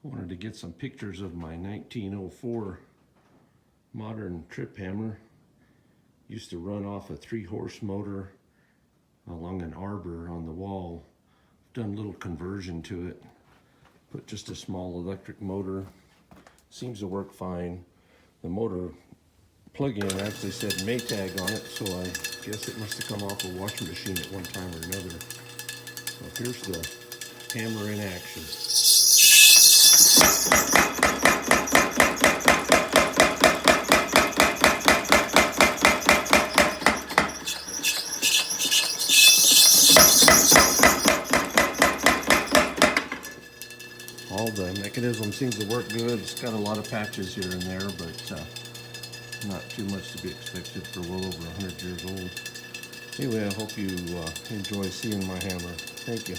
Wanted to get some pictures of my 1904 modern trip hammer. Used to run off a 3-horse motor along an arbor on the wall. Done a little conversion to it. Put just a small electric motor. Seems to work fine. The motor plug-in actually said Maytag on it, so I guess it must have come off a washing machine at one time or another. So here's the hammer in action. All the mechanism seems to work good. It's got a lot of patches here and there, but not too much to be expected for well over 100 years old. Anyway, I hope you enjoy seeing my hammer. Thank you.